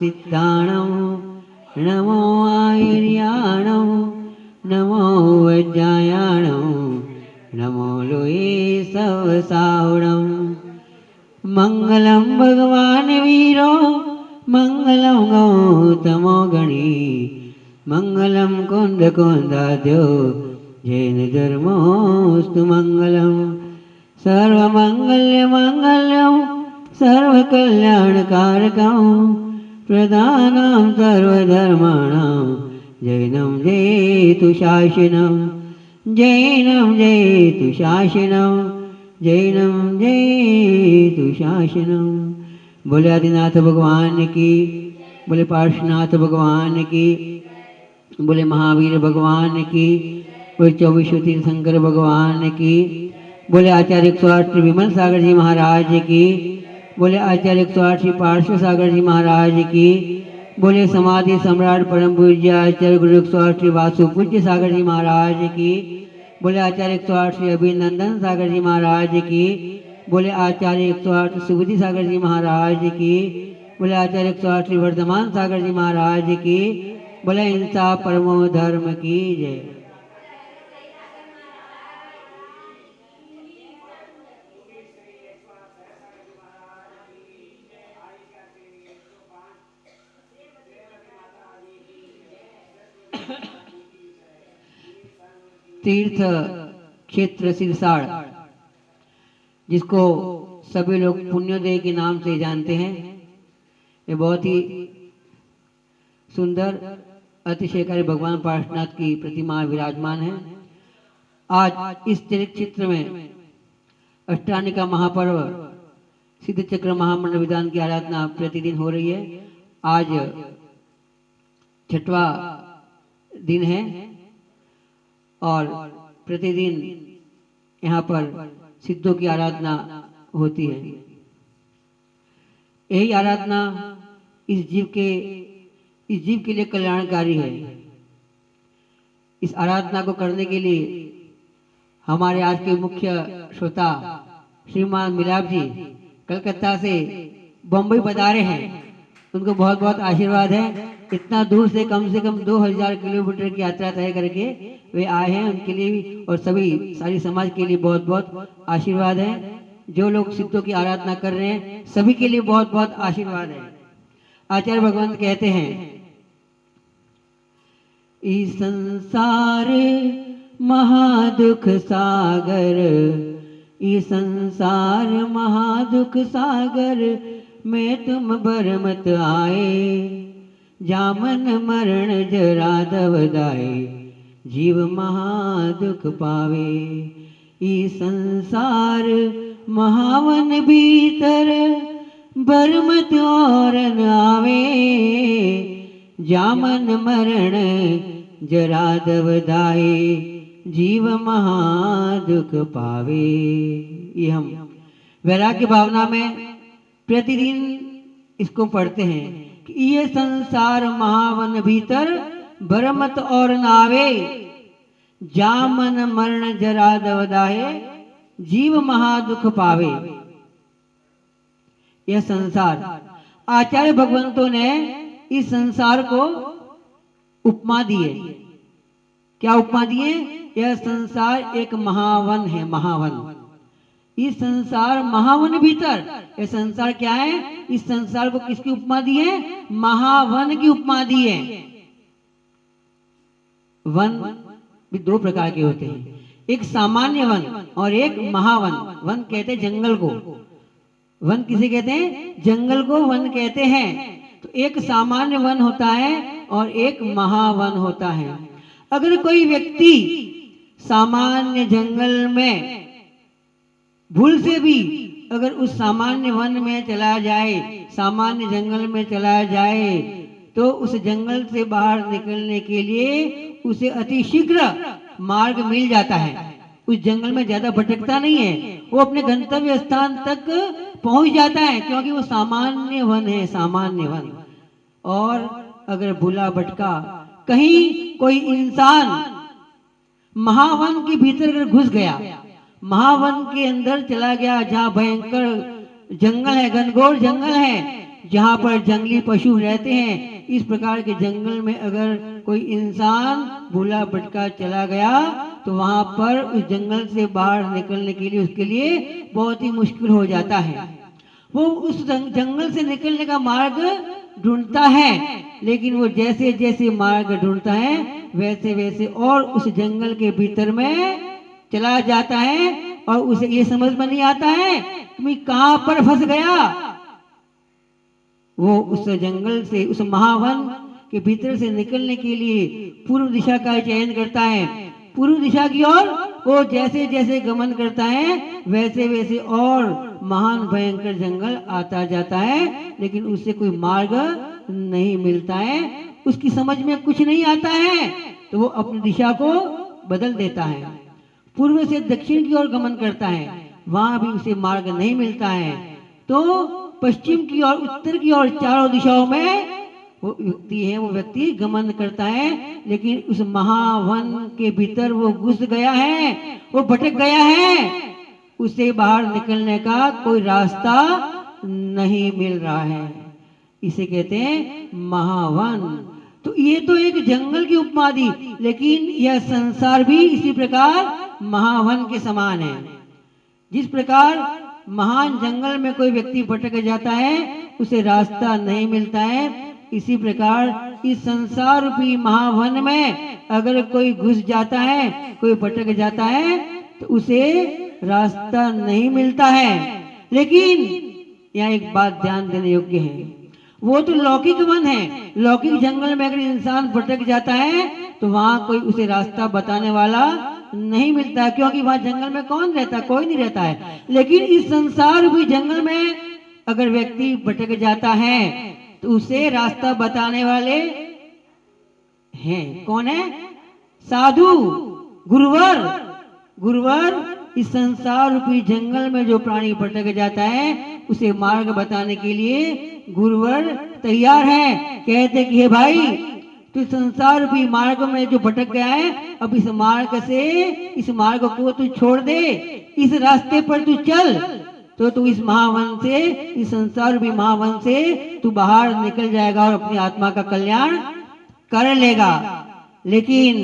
सिद्धाणं नमो आयर्याणं नमो वज्रायाणं नमो लोये सवसावणं मंगलम भगवान वीरो मंगलम गौतमो गणी मंगलम कुंद कुंदाद्यो जैन धर्मोस्तु मंगलम सर्वमंगल्य मंगल्यम सर्वकल्याणकारकं प्रदानं सर्वधर्माणां जैनं जयतु शासनं जैनं जयतु शासनं जैनं जयतु शासनं। बोले आदिनाथ भगवान की, बोले पार्श्वनाथ भगवान की, बोले महावीर भगवान की, बोले 24 तीर्थंकर भगवान की, बोले आचार्य 108 विमल सागर जी महाराज की, बोले आचार्य 108 पार्श्व सागर जी महाराज की, बोले समाधि सम्राट परम पूज्य आचार्य गुरु 108 वासु पूज्य सागर जी महाराज की, बोले आचार्य 108 अभिनंदन सागर जी महाराज की, बोले आचार्य 108 सुबुद्धि सागर जी महाराज की, बोले आचार्य 108 वर्धमान सागर जी महाराज की, बोले इंसा परमो धर्म की जय। तीर्थ क्षेत्र सिरसाड़, जिसको सभी लोग पुण्योदय के नाम से जानते हैं, ये बहुत ही सुंदर अतिशयकारी भगवान पार्श्वनाथ की प्रतिमा विराजमान है। आज इस तीर्थ क्षेत्र में अष्टानिका महापर्व सिद्ध चक्र महामंडल विधान की आराधना प्रतिदिन हो रही है। आज 6वां दिन है और प्रतिदिन यहाँ पर सिद्धों की आराधना होती है। यही आराधना इस जीव के लिए कल्याणकारी है। इस आराधना को करने के लिए हमारे आज के मुख्य श्रोता श्रीमान मिलाप जी कलकत्ता से बम्बई पधारे हैं, उनको बहुत बहुत आशीर्वाद है। इतना दूर से कम 2000 किलोमीटर की यात्रा तय करके वे आए हैं, उनके लिए भी और सभी सारी समाज के लिए बहुत बहुत आशीर्वाद है। जो लोग सिद्धों की आराधना कर रहे हैं सभी के लिए बहुत बहुत आशीर्वाद है। आचार्य भगवंत कहते हैं, इस संसार महादुख सागर, इस संसार महादुख सागर में तुम बरमत आए, जामन मरण जरा दवदाए जीव महादुख पावे। इस संसार महावन भीतर बरमत और न आवे, जामन मरण जरा दवदाए जीव महादुख पावे। ये हम वैराग्य भावना में प्रतिदिन इसको पढ़ते हैं कि ये संसार महावन भीतर बरमत और नावे, जामन मरण जरा दवदाहे जीव महादुख पावे। यह संसार, आचार्य भगवंतों ने इस संसार को उपमा दी है। क्या उपमा दिए? यह संसार एक महावन है, महावन। इस संसार महावन भीतर, यह संसार क्या है? इस संसार को किसकी उपमा दी है? महावन की उपमा दी है। वन भी 2 प्रकार के होते हैं, एक सामान्य वन और एक महावन। वन कहते हैं जंगल को, वन किसे कहते हैं? जंगल को वन कहते हैं। तो एक सामान्य वन होता है और एक महावन होता है। अगर कोई व्यक्ति सामान्य जंगल में भूल से भी अगर उस सामान्य वन में चला जाए, सामान्य जंगल में चला जाए, तो उस जंगल से बाहर निकलने के लिए उसे अति शीघ्र मार्ग मिल जाता है। उस जंगल में ज्यादा भटकता नहीं है, वो अपने गंतव्य स्थान तक पहुंच जाता है, क्योंकि वो सामान्य वन है, सामान्य वन। और अगर भूला भटका कहीं कोई इंसान महावन के भीतर अगर घुस गया, महावन के अंदर चला गया, जहाँ भयंकर जंगल है, घनघोर जंगल है, जहाँ पर जंगली पशु रहते हैं, इस प्रकार के जंगल में अगर कोई इंसान भूला भटका चला गया तो वहाँ पर उस जंगल से बाहर निकलने के लिए उसके लिए बहुत ही मुश्किल हो जाता है। वो उस जंगल से निकलने का मार्ग ढूंढता है, लेकिन वो जैसे जैसे मार्ग ढूंढता है वैसे वैसे और उस जंगल के भीतर में चला जाता है और उसे ये समझ में नहीं आता है कि मैं कहाँ पर फंस गया। वो उस जंगल से, उस महावन के भीतर से निकलने के लिए पूर्व दिशा का चयन करता है। पूर्व दिशा की ओर वो जैसे जैसे गमन करता है वैसे वैसे और महान भयंकर जंगल आता जाता है, लेकिन उससे कोई मार्ग नहीं मिलता है, उसकी समझ में कुछ नहीं आता है, तो वो अपनी दिशा को बदल देता है। पूर्व से दक्षिण की ओर गमन करता है, वहां भी उसे मार्ग नहीं मिलता है, तो पश्चिम की ओर, उत्तर की ओर, चारों दिशाओं में वो व्यक्ति गमन करता है, लेकिन उस महावन के भीतर वो घुस गया है, वो भटक गया है, उसे बाहर निकलने का कोई रास्ता नहीं मिल रहा है। इसे कहते हैं महावन। तो ये तो एक जंगल की उपमा दी, लेकिन यह संसार भी इसी प्रकार महावन के समान है। जिस प्रकार महान जंगल में कोई व्यक्ति भटक जाता है, उसे रास्ता नहीं मिलता है, इसी प्रकार इस संसार रूपी महावन में अगर कोई घुस जाता है, कोई भटक जाता है, तो उसे रास्ता नहीं मिलता है। लेकिन यहाँ एक बात ध्यान देने योग्य है, वो तो लौकिक वन है। लौकिक जंगल में अगर इंसान भटक जाता है तो वहां कोई उसे रास्ता बताने वाला नहीं मिलता है, क्योंकि वहां जंगल में कौन रहता है? कोई नहीं रहता है। लेकिन इस संसार रूपी जंगल में अगर व्यक्ति भटक जाता है तो उसे रास्ता बताने वाले हैं। कौन है? साधु, गुरुवर। गुरुवर इस संसार रूपी जंगल में जो प्राणी भटक जाता है उसे मार्ग बताने के लिए गुरुवर तैयार है। कहते कि हे भाई, तू संसार रूपी मार्ग में जो भटक गया है, अब इस मार्ग को तू छोड़ दे, इस रास्ते पर तू चल, तो तू इस महावन से, इस संसार रूपी महावन से तू बाहर निकल जाएगा और अपनी आत्मा का कल्याण कर लेगा। लेकिन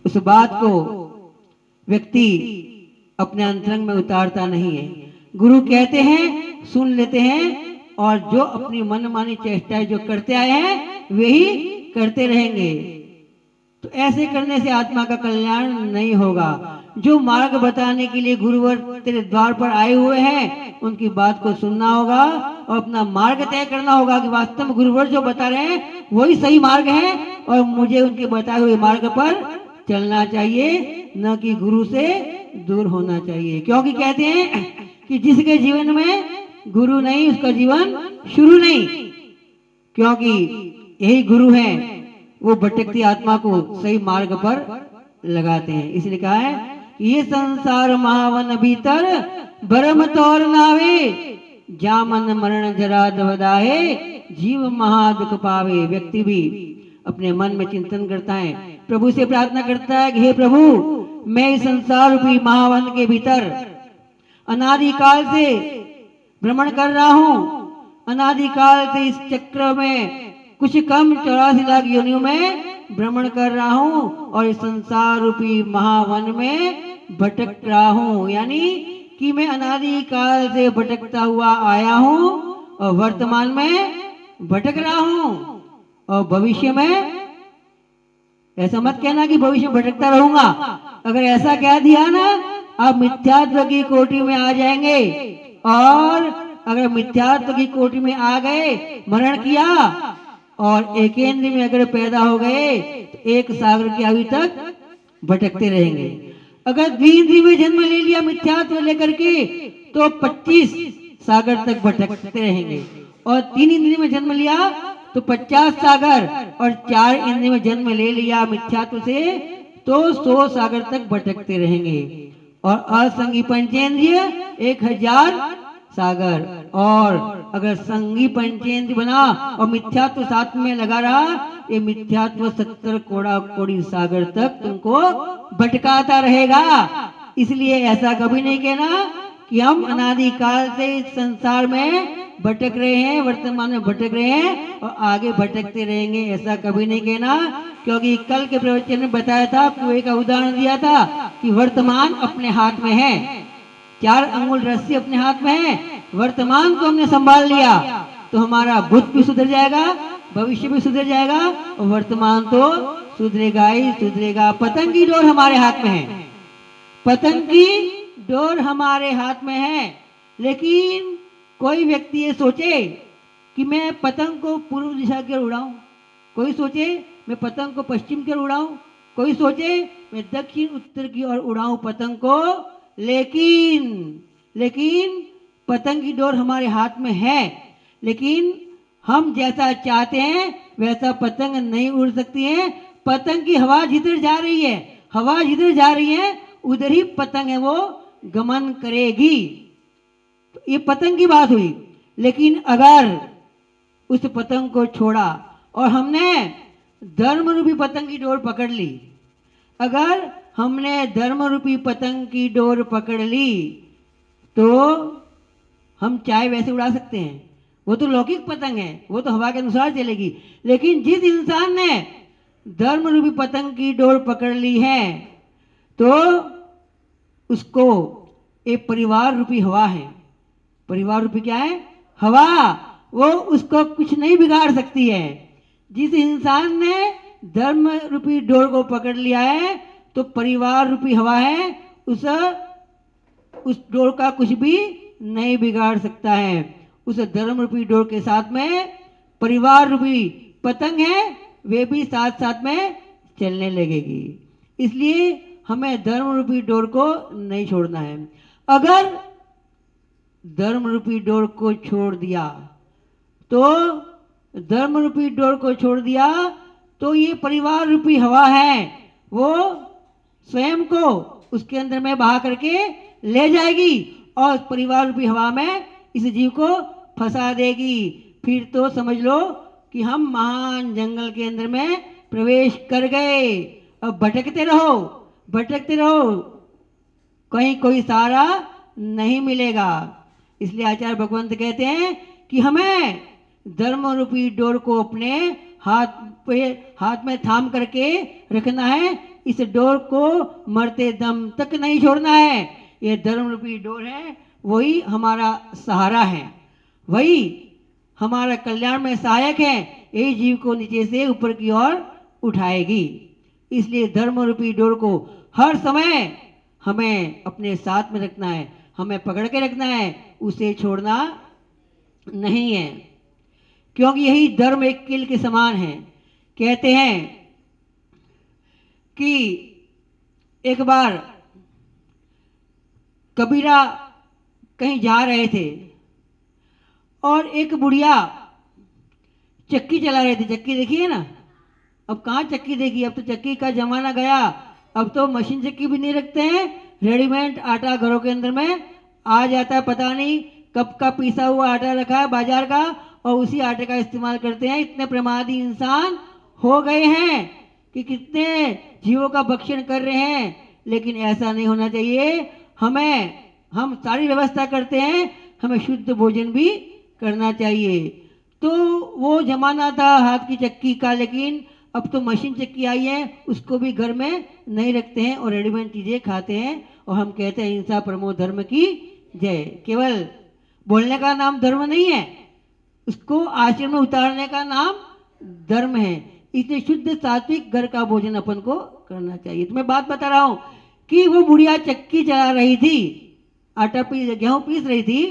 उस बात को व्यक्ति अपने अंतरंग में उतारता नहीं है। गुरु कहते हैं, सुन लेते हैं, और जो अपनी मनमानी चेष्टाएं जो करते आए हैं वही करते रहेंगे। तो ऐसे करने से आत्मा का कल्याण नहीं होगा। जो मार्ग बताने के लिए गुरुवर तेरे द्वार पर आए हुए हैं, उनकी बात को सुनना होगा और अपना मार्ग तय करना होगा कि वास्तव में गुरुवर जो बता रहे हैं वही सही मार्ग है और मुझे उनके बताए हुए मार्ग पर चलना चाहिए, न कि गुरु से दूर होना चाहिए। क्योंकि कहते हैं कि जिसके जीवन में गुरु नहीं उसका जीवन शुरू नहीं, क्योंकि यही गुरु है, वो भटकती आत्मा को सही मार्ग पर लगाते हैं। इसलिए कहा है कि ये संसार महावन भीतर ब्रह्म तौर नावे, जामन मरण जरा दवदाहे, जीव महादुख पावे। व्यक्ति भी अपने मन में चिंतन करता है, प्रभु से प्रार्थना करता है कि हे प्रभु, मैं इस संसार रूपी महावन के भीतर अनादिकाल से भ्रमण कर रहा हूँ, अनादिकाल से इस चक्र में कुछ कम 84 लाख योनियों में भ्रमण कर रहा हूँ और इस संसार रूपी महावन में भटक रहा हूँ। यानी कि मैं अनादिकाल से भटकता हुआ आया हूँ और वर्तमान में भटक रहा हूँ, और भविष्य में ऐसा मत कहना कि भविष्य में भटकता रहूंगा। अगर ऐसा कह दिया ना, आप मिथ्यात्व की कोटि में आ जाएंगे, और अगर मिथ्यात्व की कोटि में आ गए, मरण किया और एकेंद्र में अगर पैदा हो गए तो एक सागर की आयु तक भटकते रहेंगे। अगर द्विइंद्रिय में जन्म ले लिया मिथ्यात्व लेकर के तो 25 सागर तक भटकते रहेंगे, और 3 इंद्रिय में जन्म लिया तो 50 सागर, और 4 इंद्रिय में जन्म ले लिया मिथ्यात्व से तो 100 सागर तक भटकते रहेंगे, और असंगी पंचेंद्रिय 1000 सागर, और अगर संगी पंचेंद्रिय बना और मिथ्यात्व साथ में लगा रहा, ये मिथ्यात्व 70 कोड़ी सागर तक तुमको भटकाता रहेगा। इसलिए ऐसा कभी नहीं कहना कि हम अनादिकाल से इस संसार में भटक रहे हैं, वर्तमान में भटक रहे हैं और आगे भटकते रहेंगे, ऐसा कभी नहीं कहना। क्योंकि कल के प्रवचन में बताया था, कुएं का उदाहरण दिया था कि वर्तमान अपने हाथ में है, 4 अंगुल रस्सी अपने हाथ में है, वर्तमान को हमने संभाल लिया तो हमारा भूत भी सुधर जाएगा, भविष्य भी सुधर जाएगा और वर्तमान तो सुधरेगा ही सुधरेगा। पतंग की डोर हमारे हाथ में है, पतंग की डोर हमारे हाथ में है। लेकिन कोई व्यक्ति ये सोचे कि मैं पतंग को पूर्व दिशा की ओर उड़ाऊं, कोई सोचे मैं पतंग को पश्चिम की ओर उड़ाऊं, कोई सोचे मैं दक्षिण उत्तर की ओर उड़ाऊं पतंग को। लेकिन पतंग की डोर हमारे हाथ में है, लेकिन हम जैसा चाहते हैं वैसा पतंग नहीं उड़ सकती है। पतंग की हवा जिधर जा रही है, हवा जिधर जा रही है उधर ही पतंग है वो गमन करेगी। तो ये पतंग की बात हुई। लेकिन अगर उस पतंग को छोड़ा और हमने धर्म रूपी पतंग की डोर पकड़ ली, अगर हमने धर्म रूपी पतंग की डोर पकड़ ली तो हम चाहे वैसे उड़ा सकते हैं, वो तो लौकिक पतंग है, वो तो हवा के अनुसार चलेगी। लेकिन जिस इंसान ने धर्म रूपी पतंग की डोर पकड़ ली है तो उसको एक परिवार रूपी हवा है, परिवार रूपी क्या है, हवा, वो उसको कुछ नहीं बिगाड़ सकती है। जिस इंसान ने धर्म रूपी डोर को पकड़ लिया है तो परिवार रूपी हवा है, उस डोर का कुछ भी नहीं बिगाड़ सकता है। उस धर्म रूपी डोर के साथ में परिवार रूपी पतंग है, वे भी साथ साथ में चलने लगेगी। इसलिए हमें धर्म रूपी डोर को नहीं छोड़ना है। अगर धर्म रूपी डोर को छोड़ दिया तो धर्म रूपी डोर को छोड़ दिया तो ये परिवार रूपी हवा है वो स्वयं को उसके अंदर में बहा करके ले जाएगी और परिवार रूपी हवा में इस जीव को फंसा देगी। फिर तो समझ लो कि हम महान जंगल के अंदर में प्रवेश कर गए। अब भटकते रहो, भटकते रहो, कहीं कोई सहारा नहीं मिलेगा। इसलिए आचार्य भगवंत कहते हैं कि हमें धर्म रूपी डोर को अपने हाथ में थाम करके रखना है। इस डोर को मरते दम तक नहीं छोड़ना है। ये धर्म रूपी डोर है, वही हमारा सहारा है, वही हमारा कल्याण में सहायक है। यही जीव को नीचे से ऊपर की ओर उठाएगी। इसलिए धर्म रूपी डोर को हर समय हमें अपने साथ में रखना है, हमें पकड़ के रखना है, उसे छोड़ना नहीं है। क्योंकि यही धर्म एक कील के समान है। कहते हैं कि एक बार कबीरा कहीं जा रहे थे और एक बुढ़िया चक्की चला रही थी। चक्की देखी है ना, अब कहाँ चक्की देखी, अब तो चक्की का जमाना गया। अब तो मशीन चक्की भी नहीं रखते हैं, रेडीमेड आटा घरों के अंदर में आ जाता है। पता नहीं कब का पीसा हुआ आटा रखा है बाजार का और उसी आटे का इस्तेमाल करते हैं। इतने प्रमादी इंसान हो गए हैं कि कितने जीवों का भक्षण कर रहे हैं। लेकिन ऐसा नहीं होना चाहिए। हम सारी व्यवस्था करते हैं, हमें शुद्ध भोजन भी करना चाहिए। तो वो जमाना था हाथ की चक्की का, लेकिन अब तो मशीन चक्की आई है, उसको भी घर में नहीं रखते हैं और रेडीमेड चीजें खाते हैं। और हम कहते हैं हिंसा परमो धर्म की जय। केवल बोलने का नाम धर्म नहीं है, उसको आचरण में उतारने का नाम धर्म है। इसलिए शुद्ध सात्विक घर का भोजन अपन को करना चाहिए। तो मैं बात बता रहा हूं कि वो बुढ़िया चक्की चला रही थी, आटा गेहूं पीस रही थी,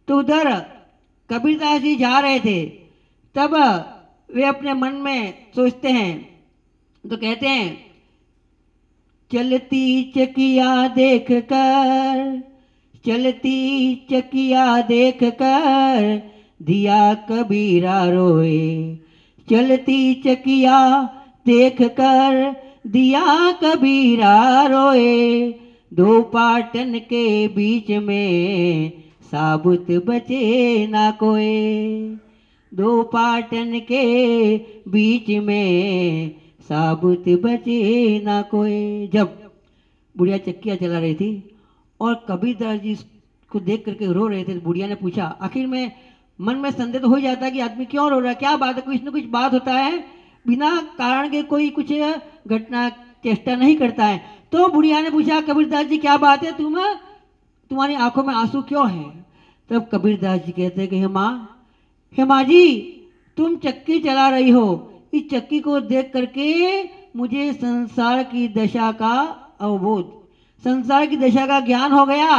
तो उधर कबीरदास जी जा रहे थे। तब वे अपने मन में सोचते हैं, तो कहते हैं, चलती चकिया देख कर, चलती चकिया देख कर दिया कबीरा रोए। चलती चकिया देख कर दिया कबीरा रोए। दो पाटन के बीच में साबुत बचे ना कोई। दो पाटन के बीच में साबुत बचे ना कोई। जब बुढ़िया चक्कियाँ चला रही थी और कबीरदास जी को देख करके रो रहे थे, बुढ़िया ने पूछा, आखिर में मन में संदेह तो हो जाता है कि आदमी क्यों रो रहा है, क्या बात है, कुछ न कुछ बात होता है, बिना कारण के कोई कुछ घटना चेष्टा नहीं करता है। तो बुढ़िया ने पूछा, कबीरदास जी क्या बात है, तुम्हारी आंखों में आंसू क्यों है? तब कबीरदास जी कहते हैं कि हे माँ जी, तुम चक्की चला रही हो, इस चक्की को देख करके मुझे संसार की दशा का अवबोध, संसार की दशा का ज्ञान हो गया।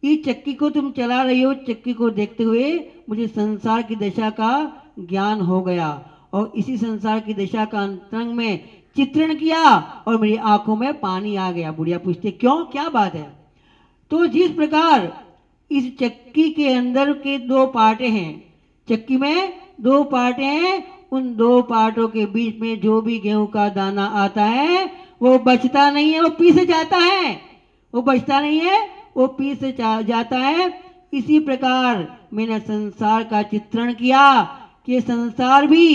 इस चक्की को तुम चला रही हो, चक्की को देखते हुए मुझे संसार की दशा का ज्ञान हो गया, और इसी संसार की दशा का अंतरंग में चित्रण किया और मेरी आंखों में पानी आ गया। बुढ़िया पूछते क्यों, क्या बात है? तो जिस प्रकार इस चक्की के अंदर के दो पार्टे हैं, चक्की में दो पार्टे हैं, उन दो पार्टों के बीच में जो भी गेहूं का दाना आता है वो बचता नहीं है, वो पीस जाता है, वो बचता नहीं है, वो पीस जाता है। इसी प्रकार मैंने संसार का चित्रण किया कि संसार भी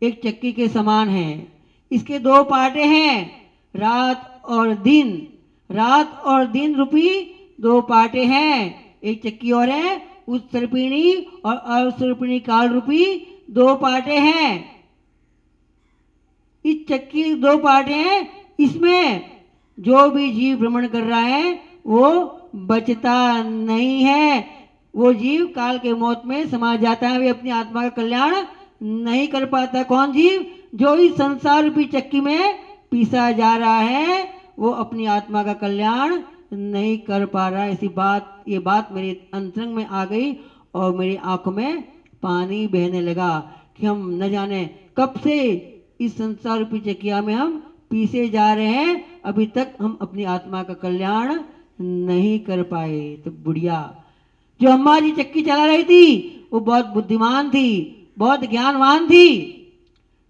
एक चक्की के समान है। इसके दो पार्टे हैं, रात और दिन, रात और दिन रूपी दो पार्टे हैं। एक चक्की और है, उत्सर्पिणी और अवसर्पिणी काल रूपी दो पार्टे हैं। इस चक्की दो पार्टे हैं, इसमें जो भी जीव भ्रमण कर रहा है वो बचता नहीं है, वो जीव काल के मौत में समा जाता है, वे अपनी आत्मा का कल्याण नहीं कर पाता। कौन जीव? जो इस संसार रूपी चक्की में पीसा जा रहा है वो अपनी आत्मा का कल्याण नहीं कर पा रहा है। ऐसी बात, ये बात मेरे अंतरंग में आ गई और मेरी आंखों में पानी बहने लगा कि हम न जाने कब से इस संसार रूपी चक्किया में हम पीसे जा रहे हैं, अभी तक हम अपनी आत्मा का कल्याण नहीं कर पाए। तो बुढ़िया, जो अम्मा जी चक्की चला रही थी, वो बहुत बुद्धिमान थी, बहुत ज्ञानवान थी।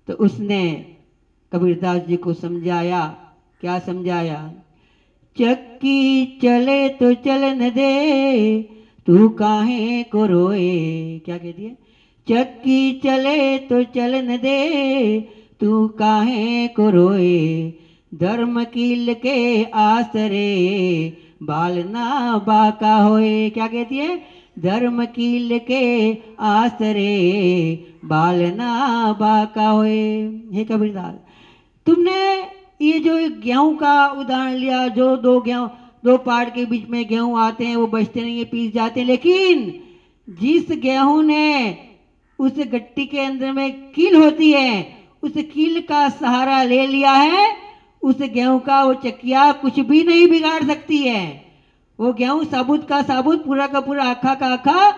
तो उसने कबीरदास जी को समझाया। क्या समझाया? चक्की चले तो चलन दे, तू काहे को रोए। क्या कहती है? चक्की चले तो चलन दे, तू काहे को रोए। धर्म कील के आसरे, बाल ना बाका होए। क्या कहती है? धर्म कील के आसरे, बाल ना बाका होए। हे कबीरदास, तुमने ये जो गेहूं का उदाहरण लिया, जो दो पार्ट के बीच में गेहूं आते हैं वो बचते नहीं है, पीस जाते हैं, लेकिन जिस गेहूं ने उस गट्टी के अंदर में कील होती है, उस कील का सहारा ले लिया है, उस गेहूं का वो चक्किया कुछ भी नहीं बिगाड़ सकती है। वो गेहूं साबुत का साबुत, पूरा का पूरा, आखा का आखा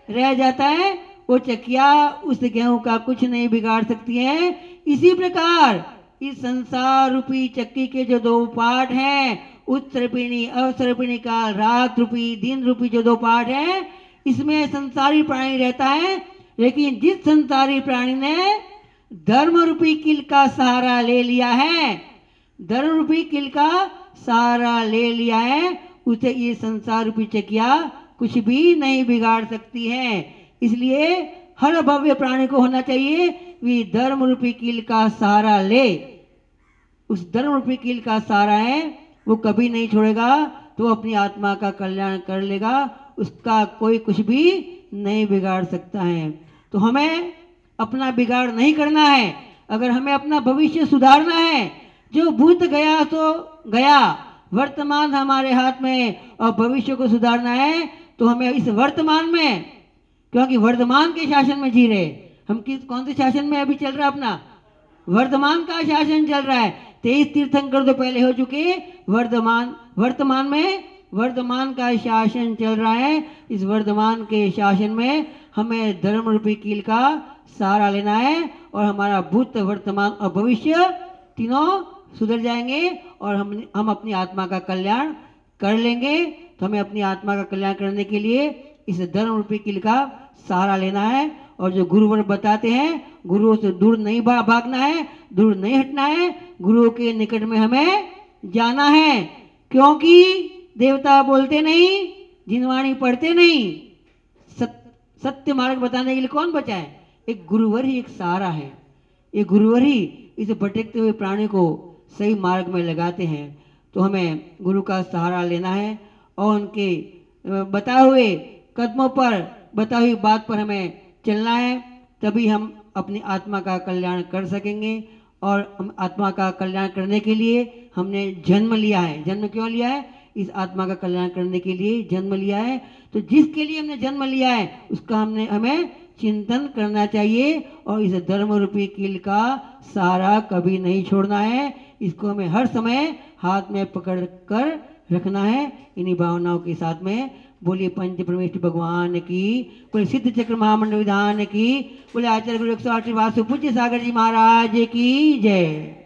रह जाता है। वो चक्किया उस गेहूं का कुछ नहीं बिगाड़ सकती है। इसी प्रकार इस संसार रूपी चक्की के जो दो पार्ट हैं, उत्सर्पिणी अवसर्पिणी काल, रात रूपी दिन रूपी जो दो पार्ट हैं, इसमें संसारी प्राणी रहता है। लेकिन जिस संसारी प्राणी ने धर्म रूपी कील का सहारा ले लिया है, धर्म रूपी कील का सहारा ले लिया है, उसे ये संसार रूपी चक्किया कुछ भी नहीं बिगाड़ सकती है। इसलिए हर भव्य प्राणी को होना चाहिए वे धर्म रूपी कील का सहारा ले। उस धर्म रूपी कील का सहारा है, वो कभी नहीं छोड़ेगा, तो अपनी आत्मा का कल्याण कर लेगा, उसका कोई कुछ भी नहीं बिगाड़ सकता है। तो हमें अपना बिगाड़ नहीं करना है। अगर हमें अपना भविष्य सुधारना है, जो भूत गया तो गया, वर्तमान हमारे हाथ में, और भविष्य को सुधारना है तो हमें इस वर्तमान में, क्योंकि वर्तमान के शासन में जी रहे हम, कौन से शासन में अभी चल रहा है? अपना वर्तमान का शासन चल रहा है। 23 तीर्थंकर तो पहले हो चुके, वर्तमान में वर्तमान का शासन चल रहा है। इस वर्तमान के शासन में हमें धर्म रूपी कील का सहारा लेना है, और हमारा भूत वर्तमान और भविष्य तीनों सुधर जाएंगे और हम अपनी आत्मा का कल्याण कर लेंगे। तो हमें अपनी आत्मा का कल्याण करने के लिए इस धर्म रूपी कील का सहारा लेना है। और जो गुरुवर बताते हैं, गुरुओं से दूर नहीं भागना है, दूर नहीं हटना है, गुरुओं के निकट में हमें जाना है। क्योंकि देवता बोलते नहीं, जिनवाणी पढ़ते नहीं, सत्य मार्ग बताने के लिए कौन बचा है? एक गुरुवर ही एक सहारा है। एक गुरुवर ही इस भटकते हुए प्राणी को सही मार्ग में लगाते हैं। तो हमें गुरु का सहारा लेना है और उनके बताए हुए कदमों पर बताई हुई बात पर हमें चलना है, तभी हम अपनी आत्मा का कल्याण कर सकेंगे। और हम आत्मा का कल्याण करने के लिए हमने जन्म लिया है। जन्म क्यों लिया है? इस आत्मा का कल्याण करने के लिए जन्म लिया है। तो जिसके लिए हमने जन्म लिया है उसका हमें चिंतन करना चाहिए और इस धर्म रूपी कील का सहारा कभी नहीं छोड़ना है। इसको हमें हर समय हाथ में पकड़ कर रखना है। इन्हीं भावनाओं के साथ में बोलिए पंच परमेश्वर भगवान की, बोले सिद्ध चक्र महामंडल विधान की, बोले आचार्य गुरु 108 वासु पूज्य सागर जी महाराज की जय।